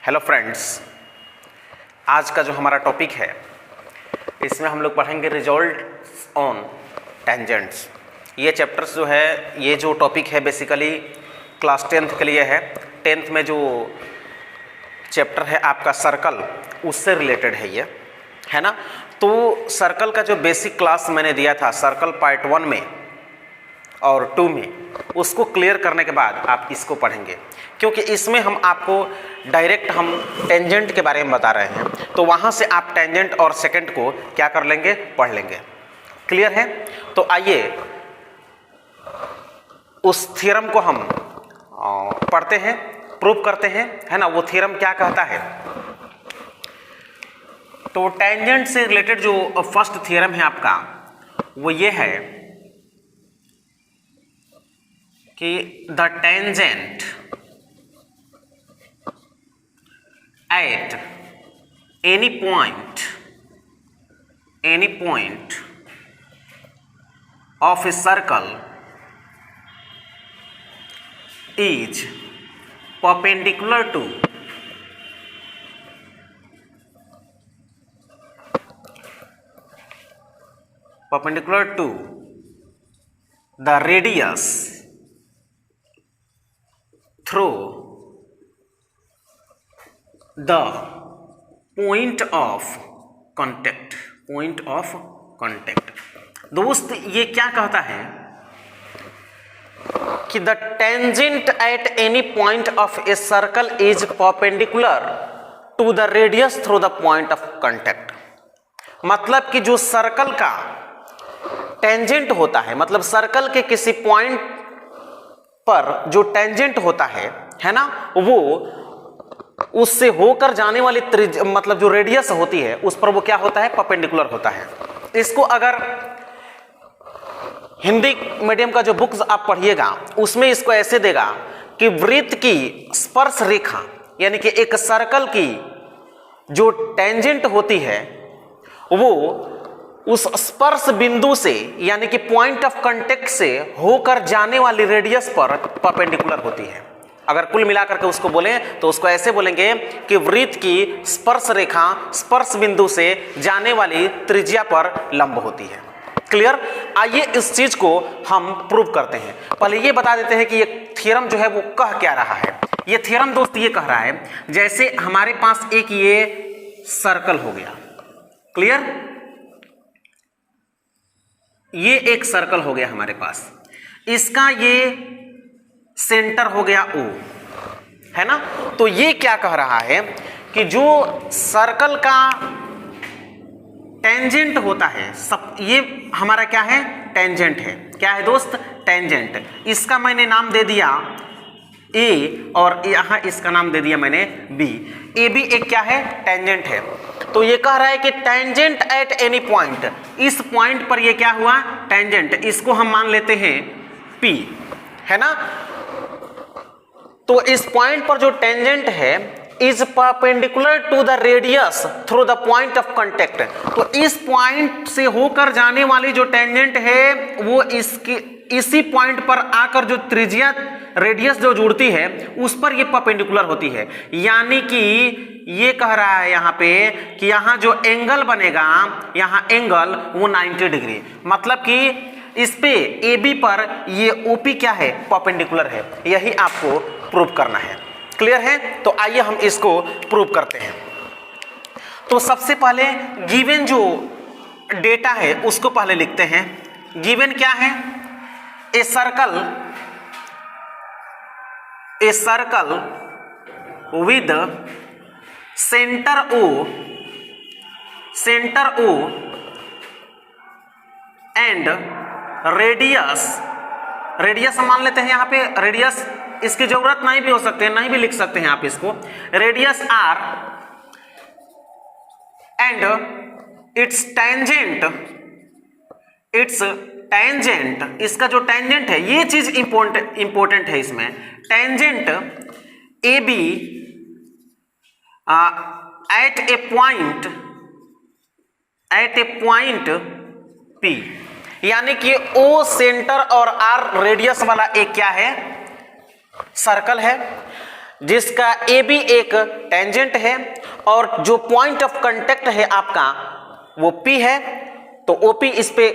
Hello friends, आज का जो हमारा टॉपिक है इसमें हम लोग पढ़ेंगे रिजल्ट्स ऑन टेंजेंट्स। ये चैप्टर्स जो है, ये जो टॉपिक है बेसिकली क्लास 10th के लिए है। 10th में जो चैप्टर है आपका सर्कल, उससे रिलेटेड है ये, है ना। तो सर्कल का जो बेसिक क्लास मैंने दिया था सर्कल पार्ट 1 में और 2 में, उसको क्लियर करने के बाद आप इसको पढ़ेंगे, क्योंकि इसमें हम आपको डायरेक्ट हम टेंजेंट के बारे में बता रहे हैं। तो वहाँ से आप टेंजेंट और सेकंड को क्या कर लेंगे, पढ़ लेंगे। क्लियर है? तो आइए उस थ्योरम को हम पढ़ते हैं, प्रूव करते हैं, है ना। वो थ्योरम क्या कहता है? तो टेंजेंट से रिलेटेड जो फर्स्ट थ्योरम है आपका वो ये है कि the tangent at any point of a circle is perpendicular to the radius through the point of contact। दोस्त, ये क्या कहता है कि the tangent at any point of a circle is perpendicular to the radius through the point of contact. मतलब कि जो circle का टेंजेंट होता है, मतलब सर्कल के किसी पॉइंट पर जो टेंजेंट होता है ना, वो उससे होकर जाने वाली मतलब जो रेडियस होती है उस पर वो क्या होता है, परपेंडिकुलर होता है। इसको अगर हिंदी मीडियम का जो बुक्स आप पढ़िएगा उसमें इसको ऐसे देगा कि वृत्त की स्पर्श रेखा, यानी कि एक सर्कल की जो टेंजेंट होती है वो उस स्पर्श बिंदु से, यानी कि पॉइंट ऑफ कांटेक्ट से होकर जाने वाली रेडियस पर परपेंडिकुलर होती है। अगर कुल मिलाकर के उसको बोलें तो उसको ऐसे बोलेंगे कि वृत्त की स्पर्श रेखा स्पर्श बिंदु से जाने वाली त्रिज्या पर लंब होती है। क्लियर? आइए इस चीज को हम प्रूव करते हैं। पहले ये बता देते हैं कि ये थ्योरम जो है वो कह क्या रहा है। ये थ्योरम दोस्त ये कह रहा है, जैसे हमारे पास एक ये सर्कल हो गया। क्लियर? ये एक सर्कल हो गया हमारे पास, इसका ये सेंटर हो गया O, है ना। तो ये क्या कह रहा है कि जो सर्कल का टेंजेंट होता है, सब ये हमारा क्या है, टेंजेंट है। क्या है दोस्त? टेंजेंट। इसका मैंने नाम दे दिया A और यहां इसका नाम दे दिया मैंने B। AB एक क्या है, टेंजेंट है। तो ये कह रहा है कि टेंजेंट एट एनी पॉइंट, इस पॉइंट पर ये क्या हुआ, टेंजेंट। इसको हम मान लेते हैं P, है ना। तो इस पॉइंट पर जो टेंजेंट है is perpendicular to the radius through the point of contact. तो इस पॉइंट से होकर जाने वाली जो टेंजेंट है वो इसी पॉइंट पर आकर जो त्रिज्या रेडियस जो जुड़ती है उस पर ये परपेंडिकुलर होती है। यानी कि ये कह रहा है यहाँ पे कि यहाँ जो एंगल बनेगा, यहाँ एंगल वो 90 डिग्री, मतलब कि इस पे AB पर ये OP क्या है, परपेंडिकुलर है। यही आपको प्रूव करना है। क्लियर है? तो आइए हम इसको प्रूव करते हैं। तो सबसे पहले गिवन जो डेटा है उसको पहले लिखते हैं। गिवन क्या है? A circle with centre O and radius हम मान लेते हैं। यहाँ पे रेडियस इसकी जरूरत नहीं भी हो सकते हैं, नहीं भी लिख सकते हैं आप इसको। Radius R and it's tangent, इसका जो टेंजेंट है, ये चीज इंपॉर्टेंट है इसमें। टेंजेंट AB एट ए पॉइंट P, यानी कि O सेंटर और R रेडियस वाला एक क्या है, सर्कल है। जिसका ए बी एक टेंजेंट है और जो पॉइंट ऑफ कांटेक्ट है आपका वो P है, तो OP इस पे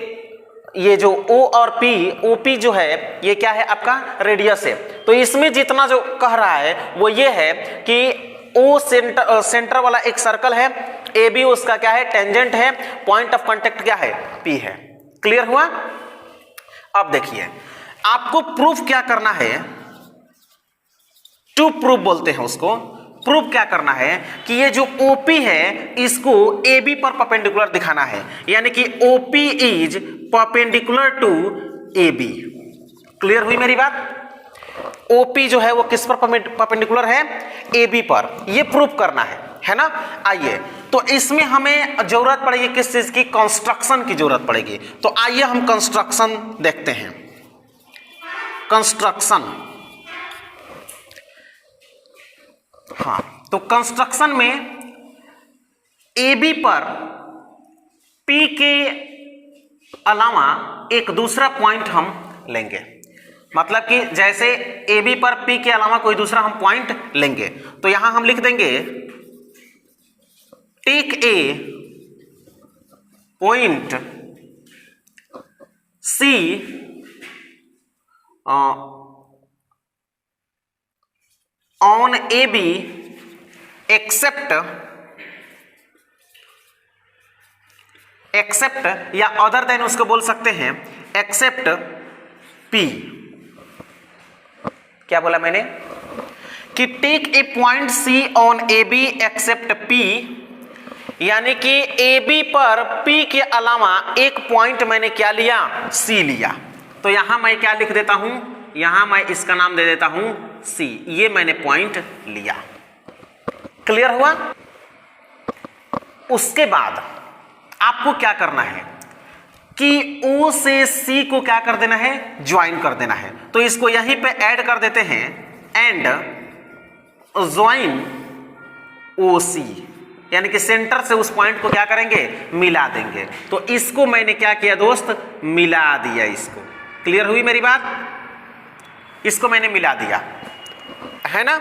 ये जो O और P, OP जो है ये क्या है आपका रेडियस है। तो इसमें जितना जो कह रहा है वो ये है कि O सेंटर वाला एक सर्कल है, AB उसका क्या है टेंजेंट है, पॉइंट ऑफ कांटेक्ट क्या है P है। क्लियर हुआ? अब देखिए आपको प्रूफ क्या करना है, टू प्रूफ बोलते हैं उसको। प्रूफ क्या करना है कि ये जो OP है इसको AB पर परपेंडिकुलर दिखाना है, यानी कि OP is perpendicular to AB। Clear हुई मेरी बात? OP जो है वो किस पर परपेंडिकुलर है? AB पर। ये प्रूफ करना है ना। आइए, तो इसमें हमें जरूरत पड़ेगी किस चीज की? कंस्ट्रक्शन की जरूरत पड़ेगी। तो आइए हम कंस्ट्रक्शन देखते हैं। कंस्ट्रक्शन, हाँ, तो कंस्ट्रक्शन में AB पर P के अलावा एक दूसरा पॉइंट हम लेंगे। मतलब कि जैसे AB पर P के अलावा कोई दूसरा हम पॉइंट लेंगे, तो यहां हम लिख देंगे take a point C on AB except या अदर देन उसको बोल सकते हैं एक्सेप्ट P। क्या बोला मैंने? कि take a point C on AB except P, यानी कि AB पर P के अलावा एक पॉइंट मैंने क्या लिया? C लिया। तो यहां मैं क्या लिख देता हूं? यहां मैं इसका नाम दे देता हूं C। ये मैंने पॉइंट लिया। क्लियर हुआ? उसके बाद आपको क्या करना है कि O से C को क्या कर देना है? ज्वाइन कर देना है। तो इसको यहीं पे ऐड कर देते हैं, एंड ज्वाइन OC, यानी कि सेंटर से उस पॉइंट को क्या करेंगे? मिला देंगे। तो इसको मैंने क्या किया दोस्त? मिला दिया इसको। क्लियर हुई मेरी बात? इसको मैंने मिला दिया, है ना।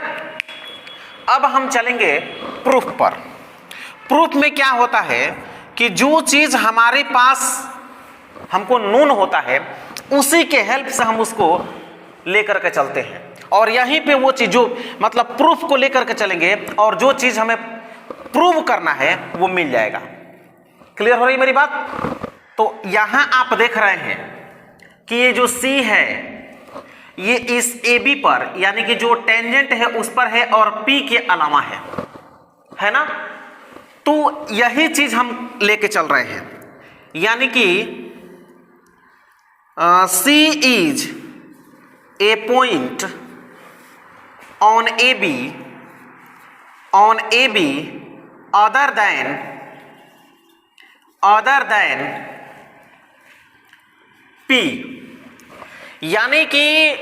अब हम चलेंगे प्रूफ पर। प्रूफ में क्या होता है कि जो चीज हमारे पास हमको नोन होता है उसी के हेल्प से हम उसको लेकर के चलते हैं, और यहीं पे वो चीज जो मतलब प्रूफ को लेकर के चलेंगे और जो चीज हमें प्रूव करना है वो मिल जाएगा। क्लियर हो रही मेरी बात? तो यहां आप देख रहे हैं कि ये जो C है ये इस AB पर, यानी कि जो टेंजेंट है उस पर है और P के अलावा है ना। तो यही चीज हम लेके चल रहे हैं, यानी कि C is a point on AB other than P, यानी कि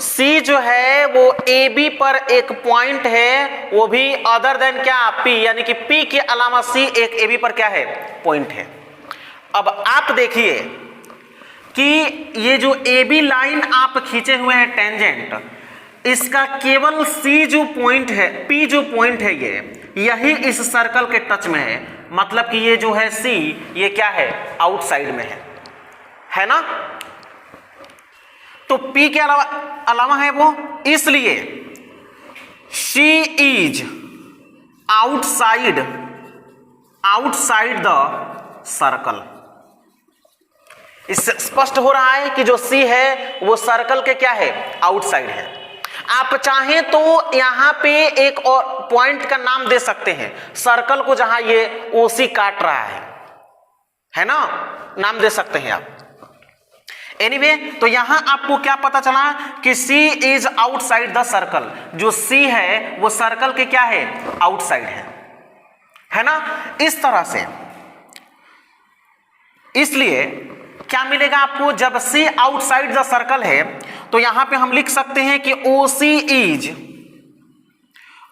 C जो है वो AB पर एक पॉइंट है, वो भी अदर देन क्या? P, यानी कि P के अलावा C एक AB पर क्या है? पॉइंट है। अब आप देखिए कि ये जो AB लाइन आप खींचे हुए हैं टेंजेंट, इसका केवल C जो पॉइंट है, P जो पॉइंट है यही इस सर्कल के टच में है। मतलब कि ये जो है C ये क्या है? आउटसाइड में है ना। तो P के अलावा है वो, इसलिए C is outside the circle. इससे स्पष्ट हो रहा है कि जो C है वो सर्कल के क्या है? आउटसाइड है। आप चाहें तो यहां पे एक और पॉइंट का नाम दे सकते हैं सर्कल को जहां ये OC काट रहा है ना, नाम दे सकते हैं आप। एनीवे, तो यहां आपको क्या पता चला कि C is outside the circle. जो C है वो सर्कल के क्या है? आउटसाइड है ना। इस तरह से, इसलिए क्या मिलेगा आपको? जब C आउटसाइड द सर्कल है तो यहां पे हम लिख सकते हैं कि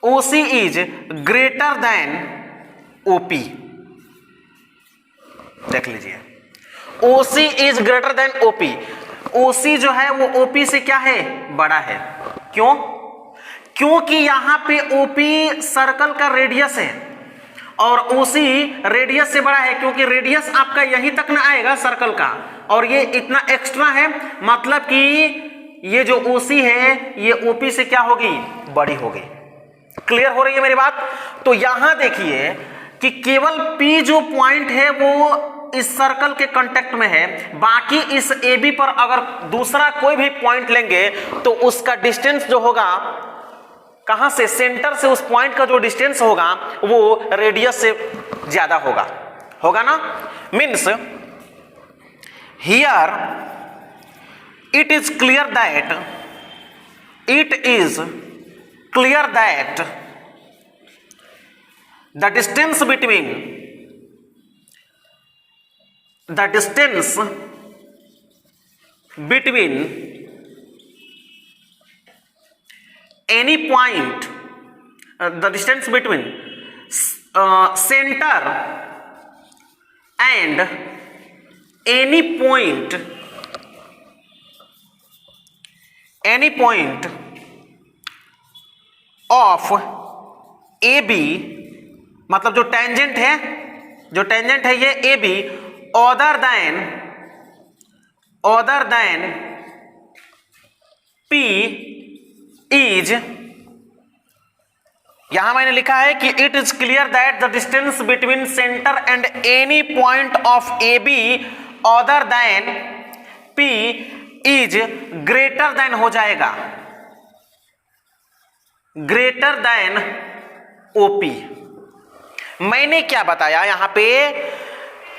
OC is greater than OP। देख लीजिए, OC is greater than OP। OC जो है वो OP से क्या है? बड़ा है। क्यों? क्योंकि यहां पे ओपी सर्कल का रेडियस है और ओसी रेडियस से बड़ा है, क्योंकि रेडियस आपका यहीं तक ना आएगा सर्कल का और ये इतना एक्स्ट्रा है, मतलब कि ये जो ओसी है ये ओपी से क्या होगी, बड़ी होगी। क्लियर हो रही है मेरी बात। तो यहां देखिए कि केवल पी जो पॉइंट है वो इस सर्कल के कांटेक्ट में है, बाकी इस ए बी पर अगर दूसरा कोई भी पॉइंट लेंगे तो उसका डिस्टेंस जो होगा कहां से, सेंटर से उस पॉइंट का जो डिस्टेंस होगा वो रेडियस से ज्यादा होगा ना। Means here it is clear that the distance between any point, the distance between center and any point of AB, मतलब जो टेंजेंट है ये AB other than P is, यहां मैंने लिखा है कि it is clear that the distance between centre and any point of A B other than P is greater than हो जाएगा, ग्रेटर देन ओपी। मैंने क्या बताया यहां पे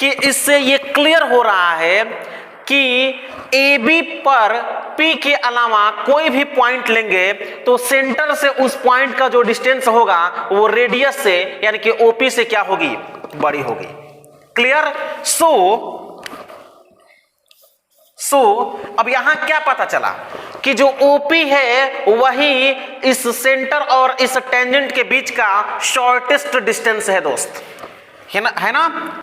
कि इससे ये क्लियर हो रहा है कि ए बी पर पी के अलावा कोई भी पॉइंट लेंगे तो सेंटर से उस पॉइंट का जो डिस्टेंस होगा वो रेडियस से यानी कि ओपी से क्या होगी, बड़ी होगी। क्लियर। सो अब यहां क्या पता चला कि जो ओपी है वही इस सेंटर और इस टेंजेंट के बीच का शॉर्टेस्ट डिस्टेंस है दोस्त, है ना।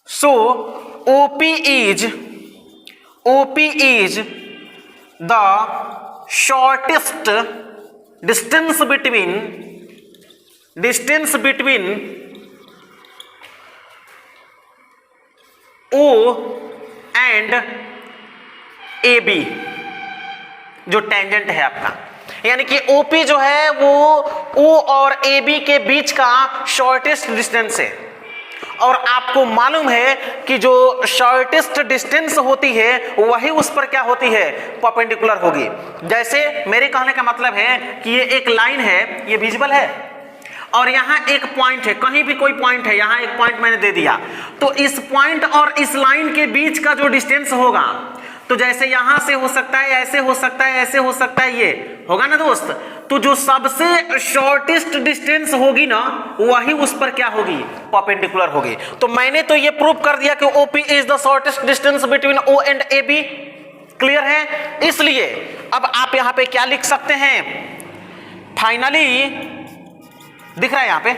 So OP is the shortest distance between O and AB, जो टेंजेंट है आपका, यानी कि OP जो है वो O और AB के बीच का शॉर्टेस्ट डिस्टेंस है। और आपको मालूम है कि जो शॉर्टेस्ट डिस्टेंस होती है वही उस पर क्या होती है, परपेंडिकुलर होगी। जैसे मेरे कहने का मतलब है कि ये एक लाइन है, ये विजिबल है और यहाँ एक पॉइंट है, कहीं भी कोई पॉइंट है, यहाँ एक पॉइंट मैंने दे दिया, तो इस पॉइंट और इस लाइन के बीच का जो डिस्टेंस होगा, तो जैसे यहां से हो सकता है, ऐसे हो सकता है, ऐसे हो सकता है, ये होगा ना दोस्त। तो जो सबसे शॉर्टेस्ट डिस्टेंस होगी ना वही उस पर क्या होगी, परपेंडिकुलर होगी। तो मैंने तो ये प्रूव कर दिया कि OP is the shortest distance between O and AB। Clear है। इसलिए अब आप यहां पे क्या लिख सकते हैं, फाइनली दिख रहा है यहां पे,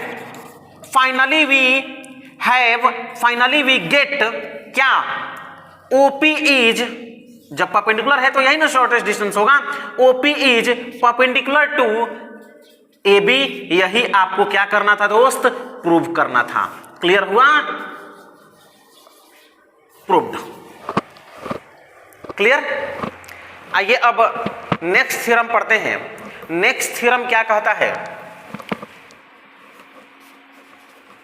फाइनली वी गेट क्या, OP इज, जब परपेंडिकुलर है तो यही ना शॉर्टेस्ट डिस्टेंस होगा, OP is perpendicular to AB। यही आपको क्या करना था दोस्त, प्रूव करना था। क्लियर हुआ, प्रूव्ड। क्लियर। आइए अब नेक्स्ट थ्योरम पढ़ते हैं। नेक्स्ट थ्योरम क्या कहता है,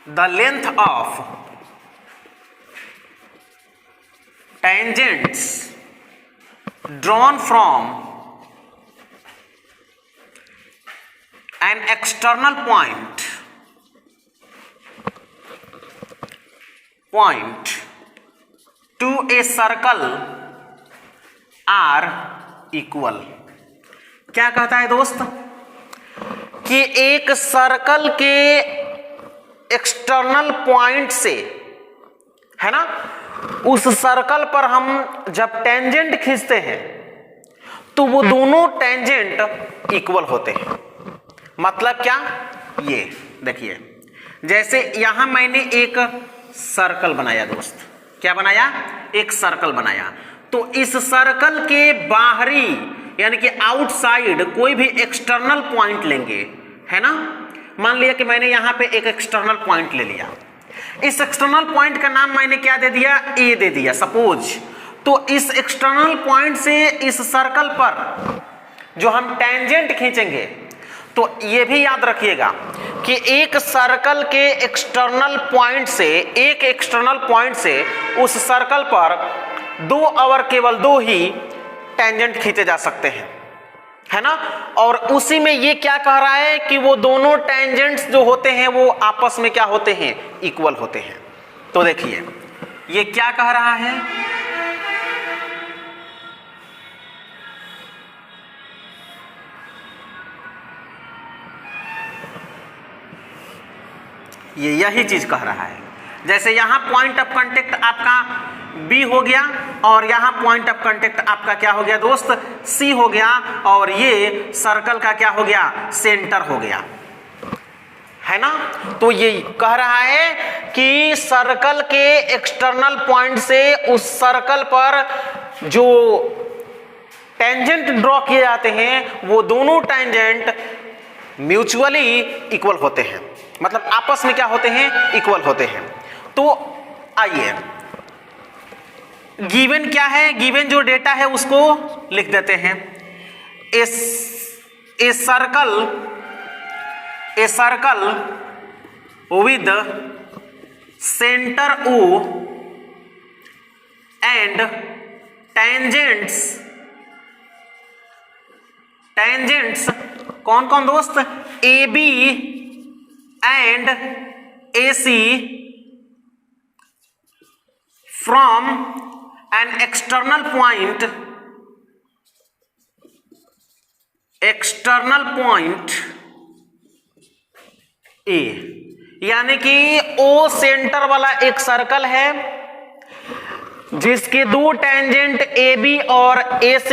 the length of tangents drawn from an external point to a circle are equal। क्या कहता है दोस्त कि एक सर्कल के एक्सटर्नल पॉइंट से, है ना, उस सर्कल पर हम जब टेंजेंट खींचते हैं तो वो दोनों टेंजेंट इक्वल होते हैं। मतलब क्या, ये देखिए, जैसे यहां मैंने एक सर्कल बनाया दोस्त, क्या बनाया, एक सर्कल बनाया, तो इस सर्कल के बाहरी यानी कि आउटसाइड कोई भी एक्सटर्नल पॉइंट लेंगे, है ना। मान लिया कि मैंने यहां पे एक एक्सटर्नल पॉइंट ले लिया, इस एक्सटर्नल पॉइंट का नाम मैंने क्या दे दिया, ए दे दिया सपोज। तो इस एक्सटर्नल पॉइंट से इस सर्कल पर जो हम टेंजेंट खींचेंगे, तो ये भी याद रखिएगा कि एक सर्कल के एक्सटर्नल पॉइंट से, एक एक्सटर्नल पॉइंट से उस सर्कल पर दो और केवल दो ही टेंजेंट खींचे जा सकते हैं, है ना। और उसी में ये क्या कह रहा है कि वो दोनों टेंजेंट्स जो होते हैं वो आपस में क्या होते हैं, इक्वल होते हैं। तो देखिए ये क्या कह रहा है, ये यही चीज कह रहा है। जैसे यहां पॉइंट ऑफ कांटेक्ट आपका बी हो गया और यहां पॉइंट ऑफ कांटेक्ट आपका क्या हो गया दोस्त, सी हो गया, और ये सर्कल का क्या हो गया, सेंटर हो गया, है ना। तो ये कह रहा है कि सर्कल के एक्सटर्नल पॉइंट से उस सर्कल पर जो टेंजेंट ड्रॉ किए जाते हैं वो दोनों टेंजेंट म्यूचुअली इक्वल होते हैं, मतलब आपस में क्या होते हैं, इक्वल होते हैं। तो आइए गिवन क्या है, गिवन जो डेटा है उसको लिख देते हैं। A circle with centre O and tangents कौन कौन दोस्त, AB and AC from an external point A, यानी कि O सेंटर वाला एक सर्कल है जिसके दो टेंजेंट AB और AC,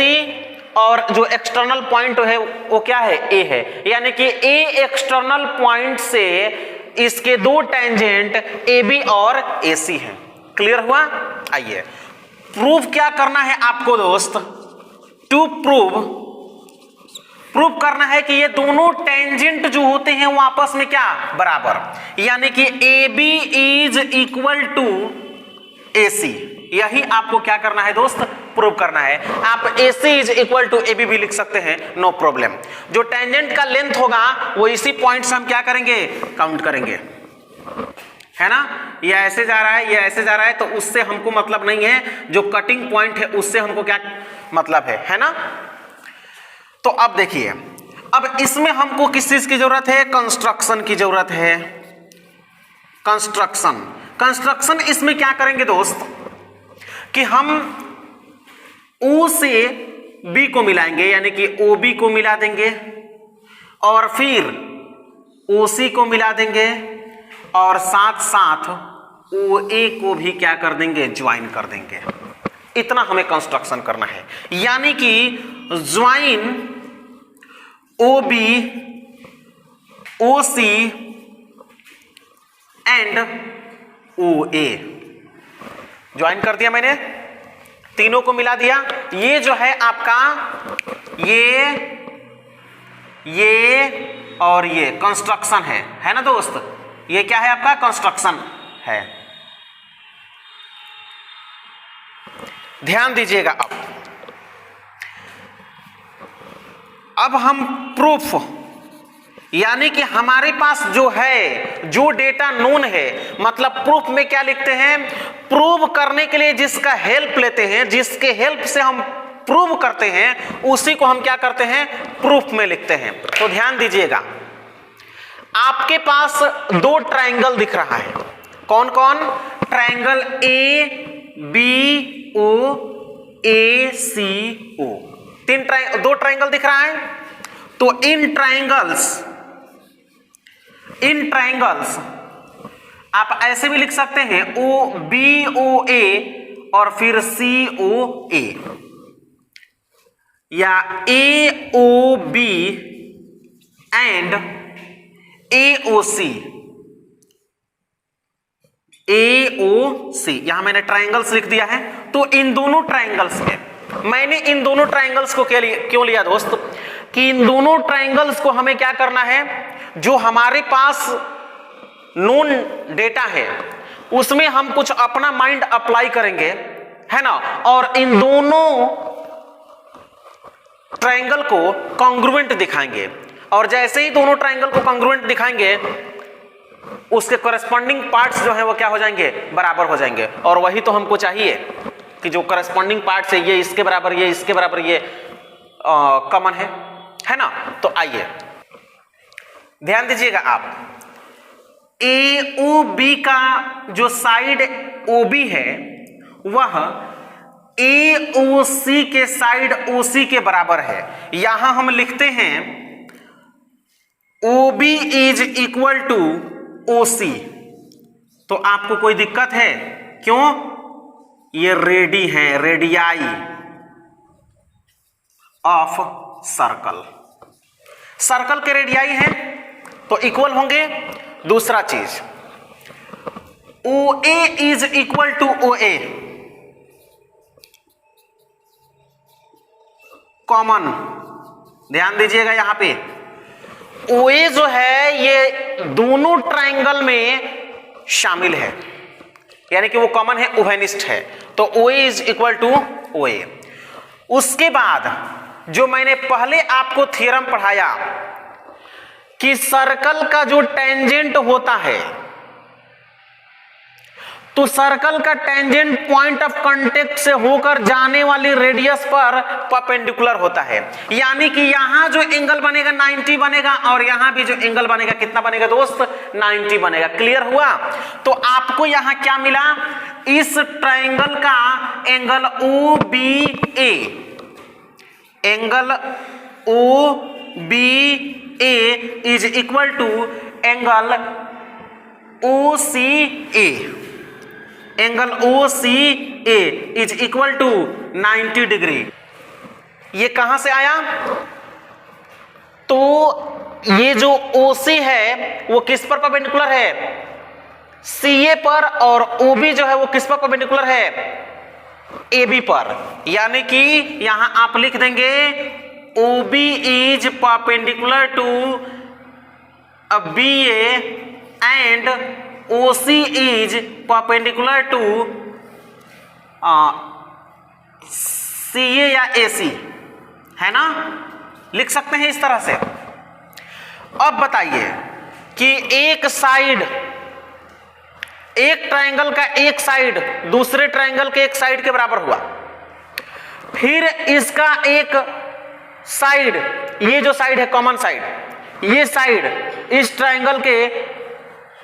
और जो एक्सटर्नल पॉइंट है वो क्या है, A है, यानी कि A एक्सटर्नल पॉइंट से इसके दो टेंजेंट AB और AC हैं। क्लियर हुआ। आइए प्रूव क्या करना है आपको दोस्त, टू प्रूव करना है कि ये दोनों टेंजेंट जो होते हैं वो आपस में क्या, बराबर, यानी कि AB is equal to AC। यही आपको क्या करना है दोस्त, प्रूव करना है। आप AC is equal to AB भी लिख सकते हैं, नो प्रॉब्लम। जो टेंजेंट का लेंथ होगा वो इसी पॉइंट से हम क्या करेंगे, काउंट करेंगे, है ना। ये ऐसे जा रहा है, ये ऐसे जा रहा है, तो उससे हमको मतलब नहीं है, जो कटिंग पॉइंट है उससे हमको क्या मतलब है ना। तो अब देखिए, अब इसमें हमको किस चीज की जरूरत है, कंस्ट्रक्शन की जरूरत है। कंस्ट्रक्शन इसमें क्या करेंगे दोस्त कि हम O से B को मिलाएंगे, यानी कि OB को मिला देंगे, और फिर OC को मिला देंगे, और साथ साथ OA को भी क्या कर देंगे, ज्वाइन कर देंगे। इतना हमें कंस्ट्रक्शन करना है, यानी कि join OB OC and OA, join कर दिया मैंने, तीनों को मिला दिया। ये जो है आपका ये और ये कंस्ट्रक्शन है ना दोस्त। ये क्या है आपका, कंस्ट्रक्शन है। ध्यान दीजिएगा। अब हम प्रूफ, यानी कि हमारे पास जो है, जो डेटा नोन है, मतलब प्रूफ में क्या लिखते हैं, प्रूव करने के लिए जिसका हेल्प लेते हैं, जिसके हेल्प से हम प्रूव करते हैं, उसी को हम क्या करते हैं, प्रूफ में लिखते हैं। तो ध्यान दीजिएगा, आपके पास दो ट्रायंगल दिख रहा है, कौन कौन, ट्रायंगल ABO ACO, दो ट्रायंगल दिख रहा है। तो इन ट्रायंगल्स आप ऐसे भी लिख सकते हैं, OBOA और फिर COA, या AOB एंड AOC। यहां मैंने ट्रायंगल्स लिख दिया है। तो इन दोनों ट्रायंगल्स में मैंने इन दोनों ट्राइंगल्स को क्यों लिया दोस्त, कि इन दोनों ट्राइंगल्स को हमें क्या करना है, जो हमारे पास नोन डेटा है उसमें हम कुछ अपना माइंड अप्लाई करेंगे, है ना, और इन दोनों ट्राइंगल को कॉन्ग्रुएंट दिखाएंगे। और जैसे ही दोनों ट्राइंगल को कॉन्ग्रुएंट दिखाएंगे उसके कॉरेस्पॉन्डिंग पार्ट्स जो है वो क्या हो जाएंगे, बराबर हो जाएंगे। और वही तो हमको चाहिए कि जो कॉरेस्पॉन्डिंग पार्ट्स है ये इसके बराबर, ये इसके बराबर, ये कॉमन है ना। तो आइए ध्यान दीजिएगा आप, ए ओ बी का जो साइड ओ बी है वह ए ओ सी के साइड ओ सी के बराबर है। यहां हम लिखते हैं O B is equal to O C. तो आपको कोई दिक्कत है? क्यों? ये रेडी है, रेडियाई ऑफ सर्कल, सर्कल के रेडियाई हैं तो इक्वल होंगे। दूसरा चीज, O A is equal to O A, common. ध्यान दीजिएगा यहां पे ओ ए जो है ये दोनों ट्राइंगल में शामिल है, यानी कि वो कॉमन है, उभयनिष्ठ है। तो ओ A is equal to O ए। उसके बाद जो मैंने पहले आपको थ्योरम पढ़ाया कि सर्कल का जो टेंजेंट होता है तो सर्कल का टेंजेंट पॉइंट ऑफ कांटेक्ट से होकर जाने वाली रेडियस पर परपेंडिकुलर होता है। यानी कि यहां जो एंगल बनेगा 90 बनेगा और यहां भी जो एंगल बनेगा कितना बनेगा दोस्त, 90 बनेगा। क्लियर हुआ? तो आपको यहां क्या मिला, इस ट्राइंगल का angle O B A, angle O B A is equal to angle O C A, angle O C A is equal to 90 degree. ये कहां से आया? तो ये जो ओ सी है वो किस पर परपेंडिकुलर है, सी ए पर, और ओ बी जो है वो किस पर परपेंडिकुलर है, ए बी पर। यानी कि यहां आप लिख देंगे O B is perpendicular to B A and OC is perpendicular to CA या AC, है ना, लिख सकते हैं इस तरह से। अब बताइए कि एक साइड, एक ट्राइंगल का एक साइड दूसरे ट्राइंगल के एक साइड के बराबर हुआ, फिर इसका एक साइड, ये जो साइड है कॉमन साइड, ये साइड इस ट्राइंगल के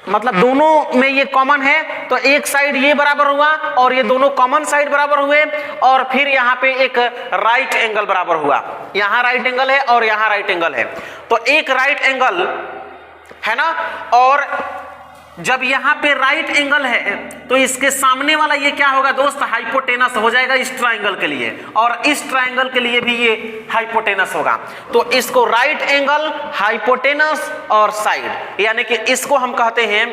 मतलब दोनों में ये कॉमन है तो एक साइड ये बराबर हुआ और ये दोनों कॉमन साइड बराबर हुए, और फिर यहां पे एक राइट एंगल बराबर हुआ। यहां राइट एंगल है और यहां राइट एंगल है, तो एक राइट एंगल है ना, और जब यहां पे राइट एंगल है तो इसके सामने वाला ये क्या होगा दोस्त, हाइपोटेनस हो जाएगा इस ट्राइंगल के लिए, और इस ट्राइंगल के लिए भी ये हाइपोटेनस होगा। तो इसको राइट एंगल, हाइपोटेनस और साइड, यानी कि इसको हम कहते हैं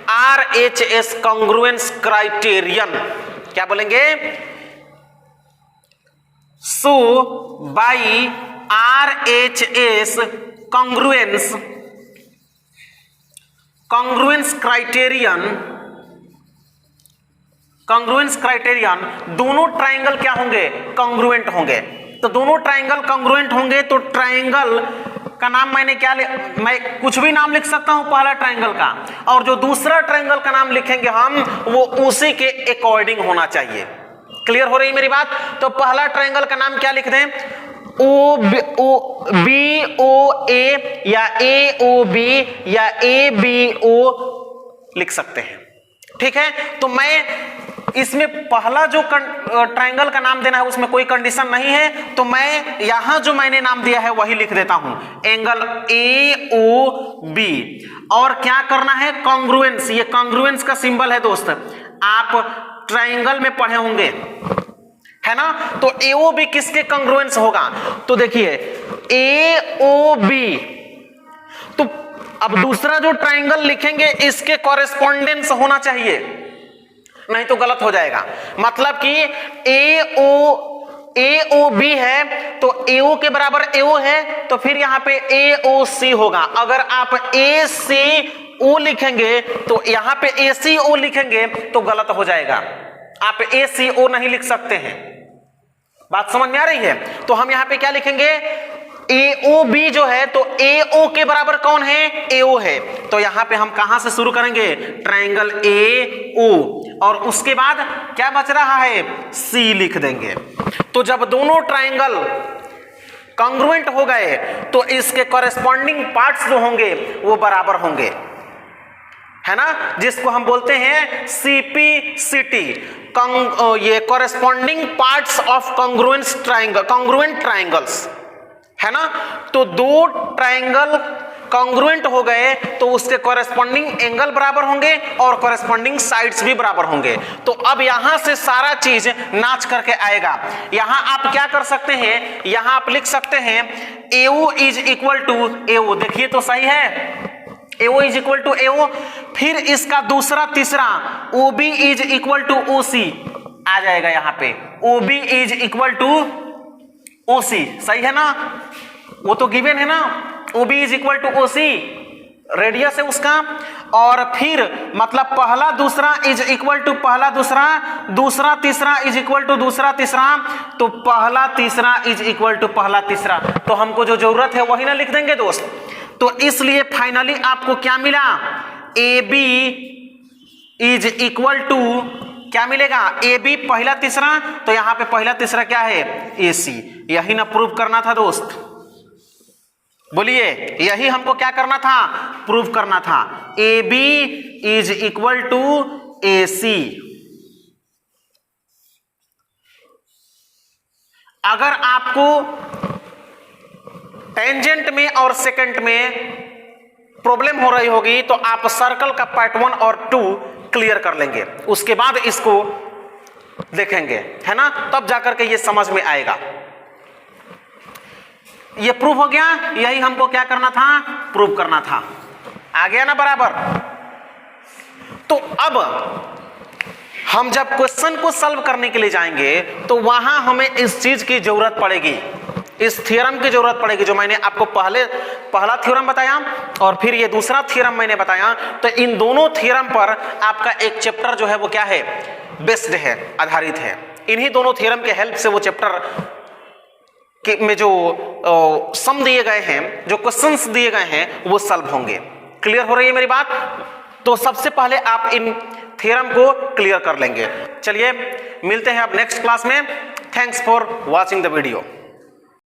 RHS कॉन्ग्रुएंस क्राइटेरियन। क्या बोलेंगे? So by RHS congruence criterion, दोनों ट्राइंगल क्या होंगे, कॉन्ग्रुएंट होंगे। तो दोनों ट्राइंगल कॉन्ग्रुएंट होंगे तो ट्राइंगल का नाम मैंने क्या मैं कुछ भी नाम लिख सकता हूं पहला ट्राइंगल का, और जो दूसरा ट्राइंगल का नाम लिखेंगे हम वो उसी के अकॉर्डिंग होना चाहिए। क्लियर हो रही मेरी बात? तो पहला ट्राइंगल का नाम क्या लिख दें, ओ बी ओ ए या ए ओ बी या ए बी ओ लिख सकते हैं। ठीक है, तो मैं इसमें पहला जो ट्राइंगल का नाम देना है उसमें कोई कंडीशन नहीं है, तो मैं यहां जो मैंने नाम दिया है वही लिख देता हूं, एंगल ए ओ बी। और क्या करना है, कॉन्ग्रुएंस, ये कॉन्ग्रुएंस का सिंबल है दोस्त, आप ट्राइंगल में पढ़े होंगे, है ना। तो एओ बी किसके कॉन्ग्रुएंस होगा, तो देखिए एओ बी, तो अब दूसरा जो ट्राइंगल लिखेंगे इसके कॉरेस्पॉन्डेंस होना चाहिए, नहीं तो गलत हो जाएगा। मतलब कि AOB है तो AO के बराबर AO है, तो फिर यहाँ पे AOC होगा। अगर आप ACO लिखेंगे तो यहाँ पे ACO लिखेंगे तो गलत हो जाएगा, आप ACO नहीं लिख सकते हैं। बात समझ में आ रही है? तो हम यहाँ पे क्या लिखेंगे, AOB जो है तो AO के बराबर कौन है, AO है। तो यहां पे हम कहां से शुरू करेंगे, ट्रायंगल AO, और उसके बाद क्या बच रहा है, C लिख देंगे। तो जब दोनों ट्रायंगल कॉन्ग्रुएंट हो गए तो इसके कॉरेस्पॉन्डिंग पार्ट्स जो होंगे वो बराबर होंगे, है ना, जिसको हम बोलते हैं CPCT, ये corresponding parts of congruent triangles, है ना। तो दो ट्रायंगल कॉन्ग्रुएंट हो गए तो उसके कॉरेस्पॉन्डिंग एंगल बराबर होंगे और कॉरेस्पॉन्डिंग साइड्स भी बराबर होंगे। तो अब यहां से सारा चीज नाच करके आएगा। यहां आप क्या कर सकते हैं, यहां आप लिख सकते हैं AO is equal to AO, देखिए तो सही है, AO is equal to AO, फिर इसका दूसरा तीसरा OB is equal to OC आ जाएगा, यहां पे OB is equal to OC, सही है ना, वो तो गिवन है ना, OB is equal to OC, radius है उसका, और फिर मतलब पहला दूसरा इज इक्वल टू पहला दूसरा, दूसरा तीसरा इज इक्वल टू दूसरा तीसरा, तो पहला तीसरा इज इक्वल टू पहला तीसरा। तो हमको जो जरूरत है वही ना लिख देंगे दोस्त। तो इसलिए फाइनली आपको क्या मिला, AB इज इक्वल टू क्या मिलेगा, AB पहला तीसरा, तो यहां पे पहला तीसरा क्या है, AC। यही ना प्रूव करना था दोस्त, बोलिए, यही हमको क्या करना था, प्रूव करना था। AB is equal to AC। अगर आपको टेंजेंट में और सेकेंड में प्रॉब्लम हो रही होगी तो आप सर्कल का पार्ट 1 और 2 क्लियर कर लेंगे, उसके बाद इसको देखेंगे, है ना, तब जाकर के ये समझ में आएगा। ये प्रूव हो गया, यही हमको क्या करना था, प्रूव करना था, आ गया ना बराबर। तो अब हम जब क्वेश्चन को सॉल्व करने के लिए जाएंगे तो वहां हमें इस चीज की जरूरत पड़ेगी, इस थ्योरम की जरूरत पड़ेगी, जो मैंने आपको पहला थ्योरम बताया और फिर ये दूसरा थ्योरम मैंने बताया। तो इन दोनों थ्योरम पर आपका एक चैप्टर जो है वो क्या है, बेस्ड है, आधारित है। इन्हीं दोनों थ्योरम के हेल्प से वो चैप्टर में जो सम दिए गए हैं, जो क्वेश्चंस दिए गए हैं वो सॉल्व होंगे। क्लियर हो रही है मेरी बात? तो सबसे पहले आप इन थ्योरम को क्लियर कर लेंगे। चलिए मिलते हैं अब नेक्स्ट क्लास में। Thanks for watching the video.